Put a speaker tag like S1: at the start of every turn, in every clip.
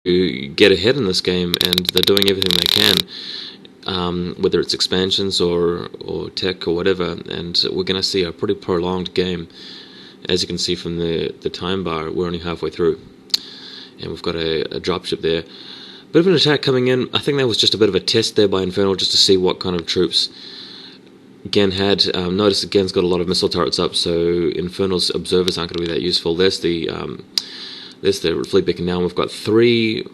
S1: get ahead in this game, and they're doing everything they can, whether it's expansions or tech or whatever, and we're going to see a pretty prolonged game. As you can see from the time bar, we're only halfway through, and we've got a dropship there. Bit of an attack coming in. I think that was just a bit of a test there by Infernal, just to see what kind of troops Gen had. Notice that Gen's got a lot of missile turrets up, so Infernal's observers aren't going to be that useful. There's the fleet beacon now, and we've got 3,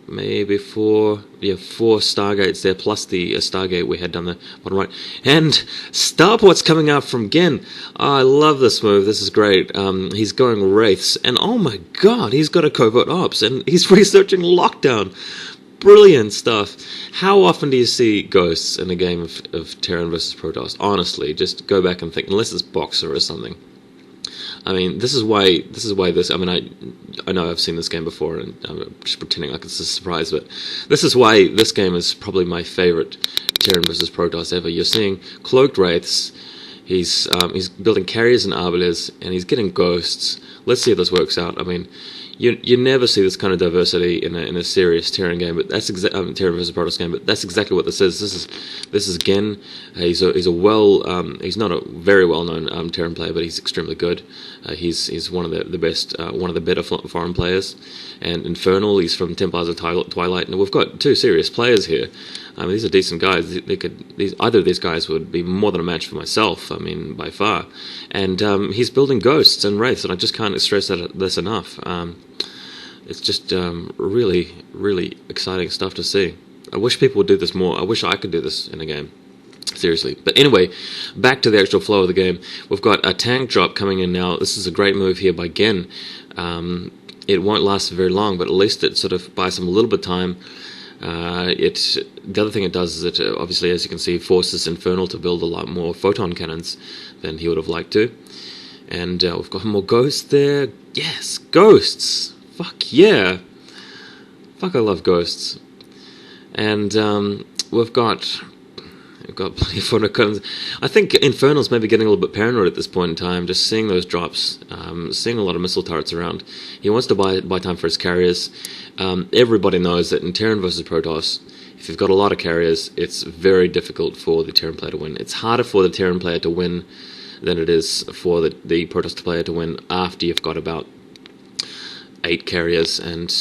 S1: maybe 4 Stargates there, plus the Stargate we had down the bottom right. And Starport's coming out from Gen. Oh, I love this move, this is great. He's going Wraiths, and oh my god, he's got a covert ops, and he's researching lockdown. Brilliant stuff. How often do you see ghosts in a game of Terran versus Protoss? Honestly, just go back and think, unless it's Boxer or something. I mean, this is why this. I mean, I know I've seen this game before, and I'm just pretending like it's a surprise, but this is why this game is probably my favorite Terran versus Protoss ever. You're seeing cloaked wraiths. He's building carriers and arbiters, and he's getting ghosts. Let's see if this works out. I mean, you never see this kind of diversity in a serious Terran game, but that's Terran versus Protoss game. But that's exactly what this is. This is Gen. He's not a very well known Terran player, but he's extremely good. He's one of the best, one of the better foreign players. And Infernal, he's from Templars of Twilight, and we've got 2 serious players here. I mean, these are decent guys. Either of these guys would be more than a match for myself. I mean, by far. And he's building ghosts and wraiths, and I just can't stress this enough. It's just really, really exciting stuff to see. I wish people would do this more. I wish I could do this in a game. Seriously. But anyway, back to the actual flow of the game. We've got a tank drop coming in now. This is a great move here by Gen. It won't last very long, but at least it sort of buys him a little bit of time. The other thing it does is it obviously, as you can see, forces Infernal to build a lot more photon cannons than he would have liked to. And we've got more ghosts there. Yes, ghosts! Fuck yeah! Fuck, I love ghosts. And we've got plenty of photon cannons. I think Infernal's maybe getting a little bit paranoid at this point in time, just seeing those drops, seeing a lot of missile turrets around. He wants to buy time for his carriers. Everybody knows that in Terran versus Protoss, if you've got a lot of carriers, it's very difficult for the Terran player to win. It's harder for the Terran player to win than it is for the Protoss player to win after you've got about 8 carriers. And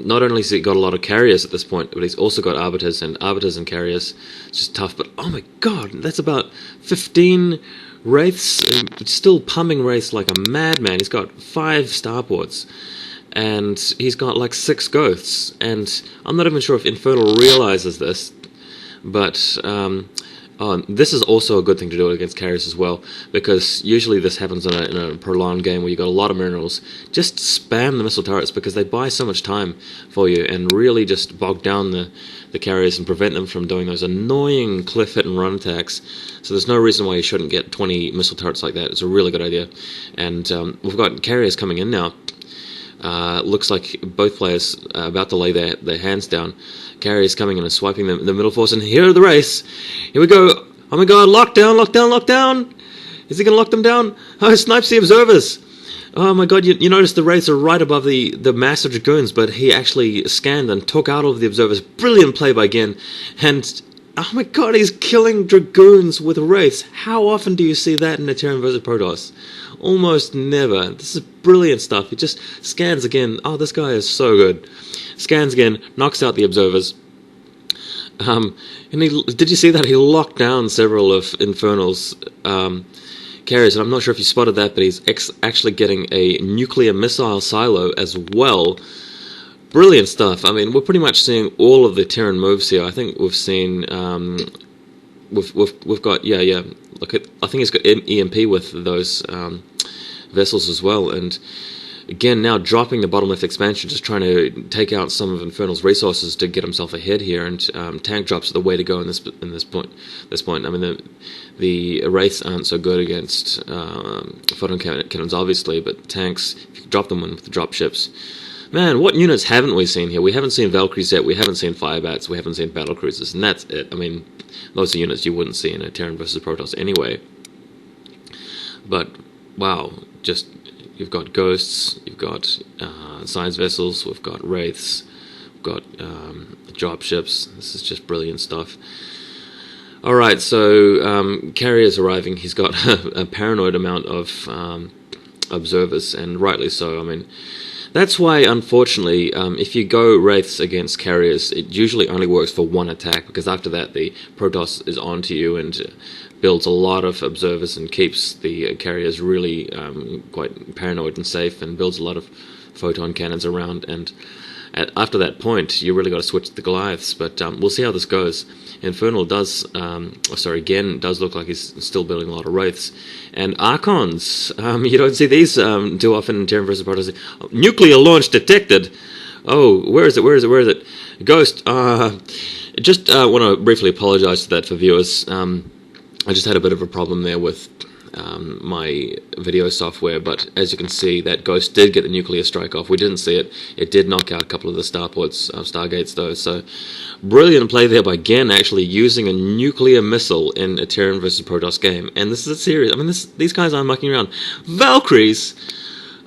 S1: not only has he got a lot of carriers at this point, but he's also got arbiters and carriers. It's just tough. But oh my god, that's about 15 wraiths, still pumping wraiths like a madman. He's got 5 starports, and he's got like 6 ghosts. And I'm not even sure if Infernal realizes this, but this is also a good thing to do against carriers as well, because usually this happens in a prolonged game where you've got a lot of minerals. Just spam the missile turrets, because they buy so much time for you and really just bog down the carriers and prevent them from doing those annoying cliff hit and run attacks. So there's no reason why you shouldn't get 20 missile turrets like that. It's a really good idea. And we've got carriers coming in now. Looks like both players are about to lay their hands down. Carriers coming in and swiping the middle force, and here are the race. Here we go. Oh my god, lockdown, lockdown, lockdown. Is he going to lock them down? Oh, snipes the observers. Oh my god, you notice the wraiths are right above the mass of dragoons, but he actually scanned and took out all of the observers. Brilliant play by Gen. And oh my god, he's killing dragoons with wraiths. How often do you see that in a Terran versus Protoss? Almost never. This is brilliant stuff. He just scans again. Oh, this guy is so good. Scans again, knocks out the observers. And did you see that? He locked down several of Infernal's carriers, and I'm not sure if you spotted that, but he's actually getting a nuclear missile silo as well. Brilliant stuff. I mean, we're pretty much seeing all of the Terran moves here. I think we've seen... We've got look at, I think he's got EMP with those vessels as well, and again now dropping the bottom left expansion, just trying to take out some of Infernal's resources to get himself ahead here, and tank drops are the way to go in this point. I mean, the wraiths aren't so good against photon cannons obviously, but tanks, if you drop them with the drop ships. Man, what units haven't we seen here? We haven't seen Valkyries yet, we haven't seen Firebats, we haven't seen Battlecruisers, and that's it. I mean, those are units you wouldn't see in a Terran versus Protoss anyway. But, wow, just, you've got ghosts, you've got science vessels, we've got wraiths, got drop ships. This is just brilliant stuff. Alright, so Carrier's arriving. He's got a paranoid amount of observers, and rightly so. I mean, that's why, unfortunately, if you go Wraiths against Carriers, it usually only works for one attack, because after that the Protoss is onto you and builds a lot of observers and keeps the Carriers really quite paranoid and safe, and builds a lot of photon cannons around, and after that point you really got to switch to the Goliaths. But we'll see how this goes. Infernal does, Gen does look like he's still building a lot of Wraiths. And Archons, you don't see these too often in Terran vs. Protoss. Nuclear launch detected! Oh, where is it? Ghost, just want to briefly apologize to that for viewers. I just had a bit of a problem there with my video software, but as you can see, that Ghost did get the nuclear strike off. We didn't see it. It did knock out a couple of the starports, Stargates though, so brilliant play there by Gen, actually using a nuclear missile in a Terran vs. Protoss game. And this is a serious, I mean, these guys aren't mucking around. Valkyries!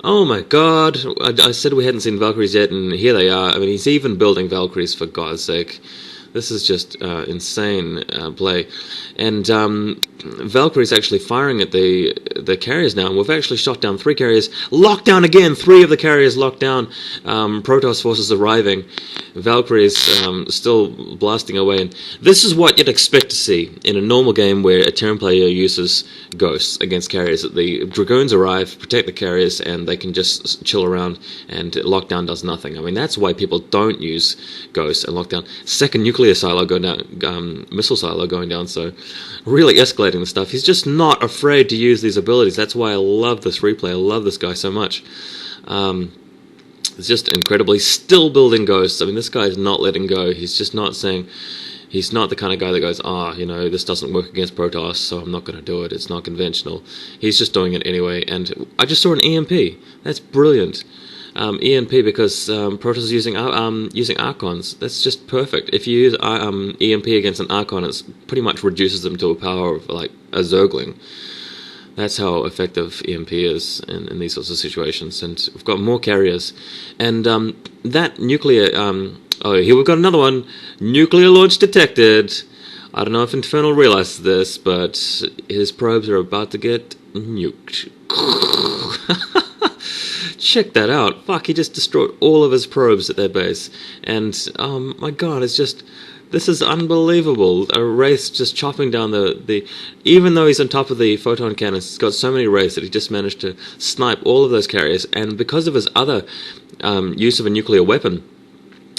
S1: Oh my god, I said we hadn't seen Valkyries yet, and here they are. I mean, he's even building Valkyries, for God's sake. This is just insane play. And Valkyrie's actually firing at the carriers now, and we've actually shot down 3 carriers. Locked down again! 3 of the carriers locked down. Protoss forces arriving. Valkyrie's still blasting away. And this is what you'd expect to see in a normal game where a Terran player uses Ghosts against carriers. The Dragoons arrive, protect the carriers, and they can just chill around, and lockdown does nothing. I mean, that's why people don't use Ghosts and lockdown. Second nuclear silo going down, missile silo going down, so really escalating the stuff. He's just not afraid to use these abilities. That's why I love this replay. I love this guy so much. It's just incredibly still building Ghosts. I mean, this guy's not letting go. He's just not saying, he's not the kind of guy that goes, you know, this doesn't work against Protoss, so I'm not going to do it. It's not conventional. He's just doing it anyway. And I just saw an EMP. That's brilliant. EMP because Protoss is using Archons. That's just perfect. If you use EMP against an Archon, it pretty much reduces them to a power of like a Zergling. That's how effective EMP is in these sorts of situations. And we've got more carriers. And that nuclear... oh, here we've got another one. Nuclear launch detected. I don't know if Infernal realizes this, but his probes are about to get nuked. Check that out. Fuck, he just destroyed all of his probes at their base. And, my god, it's just... This is unbelievable. A Wraith just chopping down the... Even though he's on top of the photon cannons, he's got so many Wraiths that he just managed to snipe all of those carriers. And because of his other use of a nuclear weapon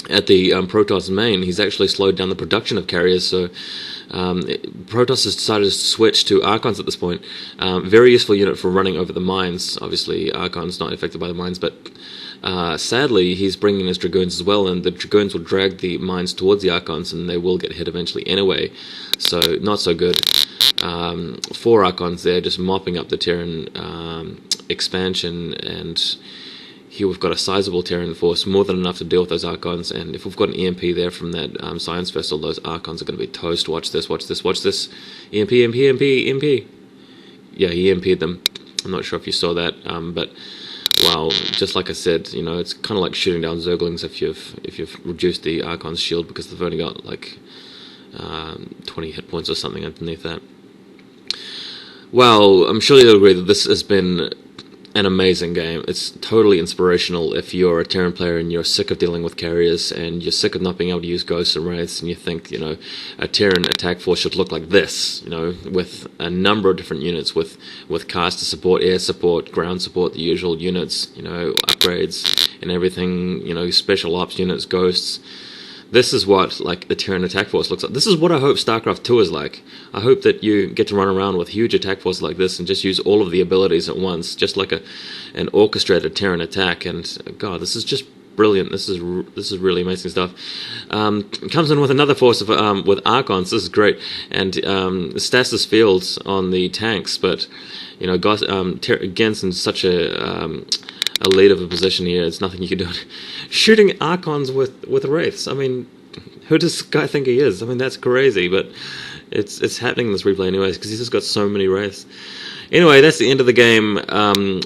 S1: at the Protoss main, he's actually slowed down the production of carriers, so... Protoss has decided to switch to Archons at this point. Very useful unit for running over the mines. Obviously, Archon's not affected by the mines, but sadly, he's bringing his Dragoons as well, and the Dragoons will drag the mines towards the Archons, and they will get hit eventually anyway. So, not so good. 4 Archons there, just mopping up the Terran expansion, and here we've got a sizable Terran force, more than enough to deal with those Archons, and if we've got an EMP there from that Science Vessel, those Archons are going to be toast. Watch this, watch this, watch this. EMP, EMP, EMP, EMP. Yeah, he EMP'd them. I'm not sure if you saw that, but, wow, just like I said, you know, it's kind of like shooting down Zerglings if you've reduced the Archon's shield, because they've only got, like, 20 hit points or something underneath that. Well, I'm sure you'll agree that this has been an amazing game. It's totally inspirational if you're a Terran player and you're sick of dealing with carriers and you're sick of not being able to use Ghosts and Wraiths, and you think, you know, a Terran attack force should look like this, you know, with a number of different units, with caster support, air support, ground support, the usual units, you know, upgrades and everything, you know, special ops units, Ghosts. This is what, like, the Terran attack force looks like. This is what I hope StarCraft 2 is like. I hope that you get to run around with huge attack forces like this and just use all of the abilities at once, just like an orchestrated Terran attack. And, God, this is just brilliant. This is really amazing stuff. Comes in with another force of, with Archons. This is great. And Stasis Fields on the tanks, but, you know, Gen's in such a lead of a position here. It's nothing you can do. Shooting Archons with Wraiths. I mean, who does this guy think he is? I mean, that's crazy, but it's happening in this replay anyways, because he's just got so many Wraiths. Anyway, that's the end of the game.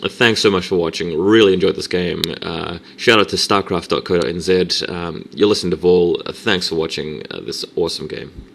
S1: Thanks so much for watching. Really enjoyed this game. Shout out to starcraft.co.nz. You're listening to Vol. Thanks for watching this awesome game.